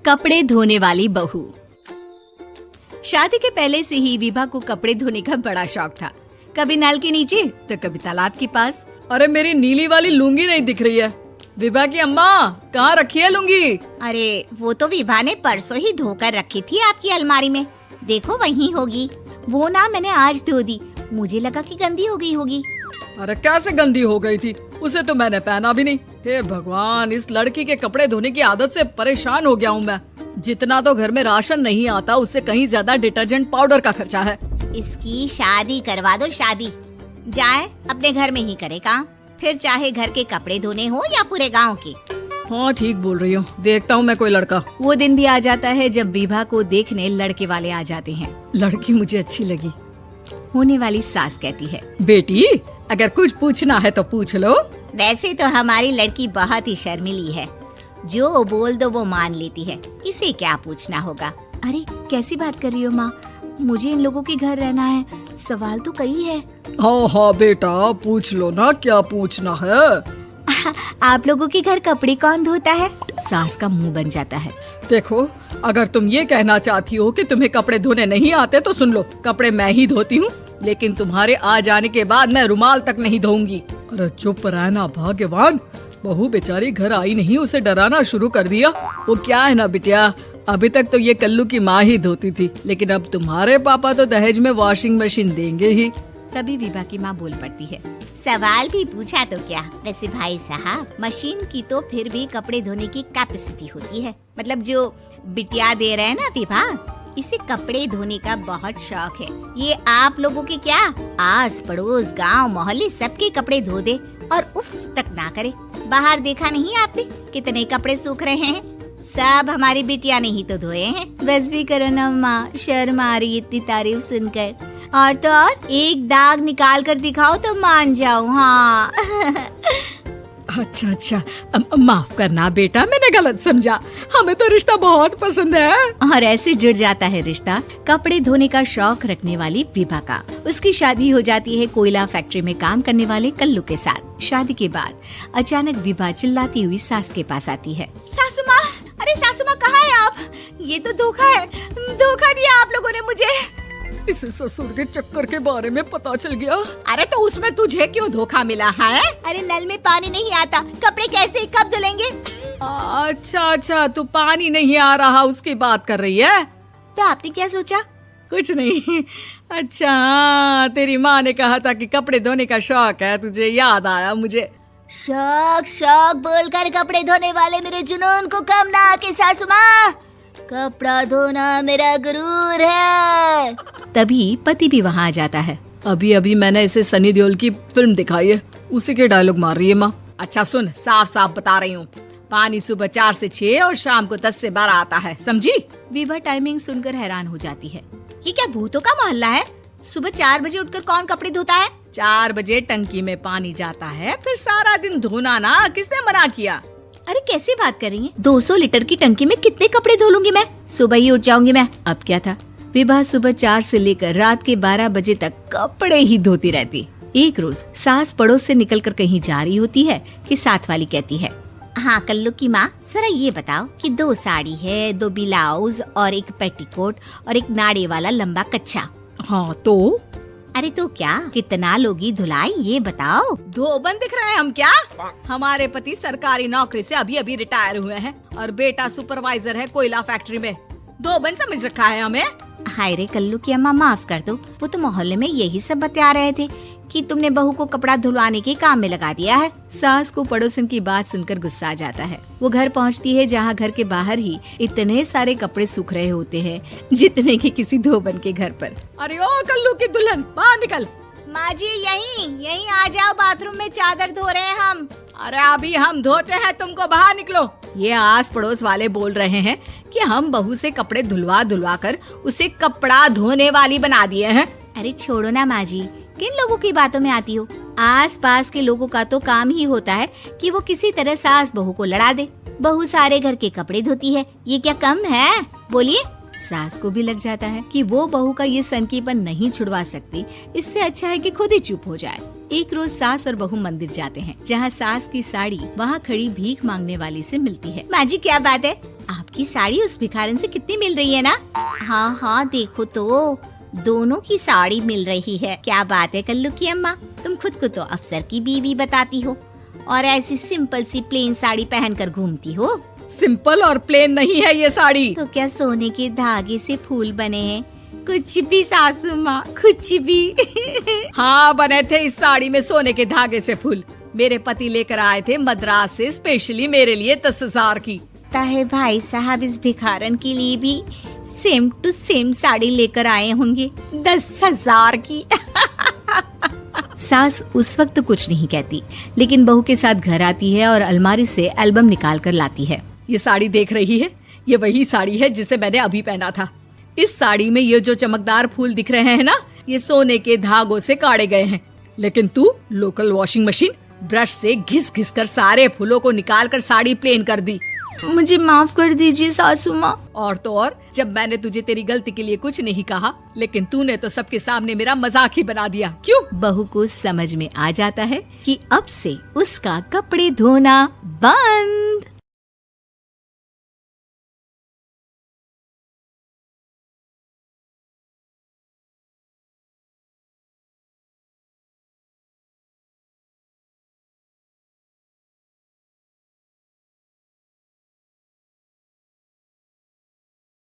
कपड़े धोने वाली बहू। शादी के पहले से ही विभा को कपड़े धोने का बड़ा शौक था। कभी नल के नीचे तो कभी तालाब के पास। अरे मेरी नीली वाली लुंगी नहीं दिख रही है। विभा की अम्मा, कहाँ रखी है लुंगी? अरे वो तो विभा ने परसों ही धोकर रखी थी आपकी अलमारी में। देखो वहीं होगी। वो ना मैंने आज धो दी, मुझे लगा कि गंदी हो गई होगी। अरे कैसे गंदी हो गई थी? उसे तो मैंने पहना भी नहीं। हे भगवान, इस लड़की के कपड़े धोने की आदत से परेशान हो गया हूँ मैं। जितना तो घर में राशन नहीं आता, उससे कहीं ज्यादा डिटर्जेंट पाउडर का खर्चा है। इसकी शादी करवा दो, शादी। जाए अपने घर में ही करे काम, फिर चाहे घर के कपड़े धोने हो या पूरे गांव के। हाँ ठीक बोल रही हूँ, देखता हूँ मैं कोई लड़का। वो दिन भी आ जाता है जब विभा को देखने लड़के वाले आ जाते हैं। लड़की मुझे अच्छी लगी। होने वाली सास कहती है, बेटी अगर कुछ पूछना है तो पूछ लो। वैसे तो हमारी लड़की बहुत ही शर्मीली है, जो बोल दो वो मान लेती है, इसे क्या पूछना होगा। अरे कैसी बात कर रही हो माँ, मुझे इन लोगों के घर रहना है, सवाल तो कई है। हाँ हाँ बेटा, पूछ लो ना, क्या पूछना है। आप लोगों के घर कपड़े कौन धोता है? सास का मुंह बन जाता है। देखो, अगर तुम ये कहना चाहती हो कि तुम्हें कपड़े धोने नहीं आते तो सुन लो, कपड़े मैं ही धोती हूँ, लेकिन तुम्हारे आ जाने के बाद मैं रुमाल तक नहीं धोऊंगी। अरे चुप रहना भाग्यवान, बहू बेचारी घर आई नहीं, उसे डराना शुरू कर दिया। वो क्या है ना बिटिया, अभी तक तो ये कल्लू की माँ ही धोती थी, लेकिन अब तुम्हारे पापा तो दहेज में वॉशिंग मशीन देंगे ही। तभी विभा की माँ बोल पड़ती है, सवाल भी पूछा तो क्या। वैसे भाई साहब, मशीन की तो फिर भी कपड़े धोने की कैपेसिटी होती है। मतलब जो बिटिया दे रहे हैं ना विभा, इसे कपड़े धोने का बहुत शौक है। ये आप लोगों के क्या, आस पड़ोस गांव मोहल्ले सबके कपड़े धो दे और उफ तक ना करे। बाहर देखा नहीं आपने कितने कपड़े सूख रहे हैं? सब हमारी बिटिया ने ही तो धोए हैं। बस भी करो ना माँ, शर्म आ रही इतनी तारीफ सुनकर। और तो और एक दाग निकाल कर दिखाओ तो मान जाऊँ। हाँ अच्छा, माफ करना बेटा, मैंने गलत समझा। हमें तो रिश्ता बहुत पसंद है। और ऐसे जुड़ जाता है रिश्ता कपड़े धोने का शौक रखने वाली विभा का। उसकी शादी हो जाती है कोयला फैक्ट्री में काम करने वाले कल्लू के साथ। शादी के बाद अचानक विभा चिल्लाती हुई सास के पास आती है। सासू माँ, अरे सासू माँ कहाँ है आप? ये तो धोखा है, धोखा दिया आप लोगों ने मुझे। इसे ससुर के चक्कर के बारे में पता चल गया। अरे तो उसमें तुझे क्यों धोखा मिला है? अरे नल में पानी नहीं आता, कपड़े कैसे कब धुलेंगे? अच्छा, तू पानी नहीं आ रहा उसकी बात कर रही है? तो आपने क्या सोचा? कुछ नहीं। अच्छा, तेरी माँ ने कहा था कि कपड़े धोने का शौक है तुझे, याद आया मुझे। शौक बोलकर कपड़े धोने वाले मेरे जुनून को कम ना आके सासू माँ, कपड़ा धोना मेरा गुरूर है। तभी पति भी वहाँ आ जाता है। अभी मैंने इसे सनी देओल की फिल्म दिखाई है, उसी के डायलॉग मार रही है माँ। अच्छा सुन, साफ साफ बता रही हूँ, पानी सुबह 4 से 6 और शाम को 10 से 12 आता है, समझी? विभा टाइमिंग सुनकर हैरान हो जाती है। ये क्या भूतों का मोहल्ला है? सुबह 4 बजे उठकर कौन कपड़े धोता है? 4 बजे टंकी में पानी जाता है, फिर सारा दिन धोना ना, किसने मना किया? अरे कैसी बात कर रही हैं? 200 लीटर की टंकी में कितने कपड़े धो लूंगी मैं? सुबह ही उठ जाऊंगी मैं। अब क्या था, विभा सुबह 4 से लेकर रात के 12 बजे तक कपड़े ही धोती रहती। एक रोज सास पड़ोस से निकलकर कहीं जा रही होती है कि साथ वाली कहती है, हाँ कल्लू की माँ, जरा ये बताओ कि 2 साड़ी है, 2 ब्लाउज और एक पेटीकोट और एक नाड़े वाला लंबा कच्छा। हाँ तो? अरे तो क्या, कितना लोगी धुलाई ये बताओ। धोबन दिख रहे हैं हम क्या? हमारे पति सरकारी नौकरी से अभी रिटायर हुए हैं और बेटा सुपरवाइजर है कोयला फैक्ट्री में। धोबन समझ रखा है हमें? हाय रे कल्लू की अम्मा, माफ कर दो, वो तो मोहल्ले में यही सब बता रहे थे कि तुमने बहू को कपड़ा धुलवाने के काम में लगा दिया है। सास को पड़ोसन की बात सुनकर गुस्सा आ जाता है। वो घर पहुंचती है जहां घर के बाहर ही इतने सारे कपड़े सूख रहे होते हैं जितने कि किसी धोबन के घर पर। अरे ओ कल्लू की दुल्हन, बाहर निकल। माँ जी यहीं आ जाओ, बाथरूम में चादर धो रहे हैं हम। अरे अभी हम धोते हैं, तुमको बाहर निकलो। ये आस पड़ोस वाले बोल रहे हैं कि हम बहू से कपड़े धुलवा कर उसे कपड़ा धोने वाली बना दिए हैं। अरे छोड़ो ना माँ जी, किन लोगों की बातों में आती हो? आस पास के लोगों का तो काम ही होता है कि वो किसी तरह सास बहू को लड़ा दे। बहू सारे घर के कपड़े धोती है, ये क्या कम है? बोलिए। सास को भी लग जाता है कि वो बहू का ये सनकीपन नहीं छुड़वा सकती, इससे अच्छा है कि खुद ही चुप हो जाए। एक रोज सास और बहू मंदिर जाते हैं, जहाँ सास की साड़ी वहाँ खड़ी भीख मांगने वाली से मिलती है। माँ जी क्या बात है, आपकी साड़ी उस भिखारन से कितनी मिल रही है ना? हाँ हाँ देखो तो दोनों की साड़ी मिल रही है। क्या बात है कल्लू की अम्मा, तुम खुद को तो अफसर की बीवी बताती हो और ऐसी सिंपल सी प्लेन साड़ी पहनकर घूमती हो। सिंपल और प्लेन नहीं है ये साड़ी। तो क्या सोने के धागे से फूल बने हैं? कुछ भी सासू माँ, कुछ भी। हाँ बने थे इस साड़ी में सोने के धागे से फूल। मेरे पति लेकर आए थे मद्रास से स्पेशली मेरे लिए 10,000 की। ताहे भाई साहब इस भिखारन के लिए भी सेम टू सेम साड़ी लेकर आए होंगे 10,000 की। सास उस वक्त कुछ नहीं कहती, लेकिन बहू के साथ घर आती है और अलमारी से एल्बम निकाल कर लाती है। ये साड़ी देख रही है, ये वही साड़ी है जिसे मैंने अभी पहना था। इस साड़ी में ये जो चमकदार फूल दिख रहे हैं ना, ये सोने के धागों से काटे गए हैं। लेकिन तू लोकल वॉशिंग मशीन ब्रश से घिस घिस कर सारे फूलों को निकाल कर साड़ी प्लेन कर दी। मुझे माफ कर दीजिए सासू माँ। और तो और, जब मैंने तुझे तेरी गलती के लिए कुछ नहीं कहा, लेकिन तूने तो सबके सामने मेरा मजाक ही बना दिया। क्यों? बहू को समझ में आ जाता है कि अब से उसका कपड़े धोना बंद।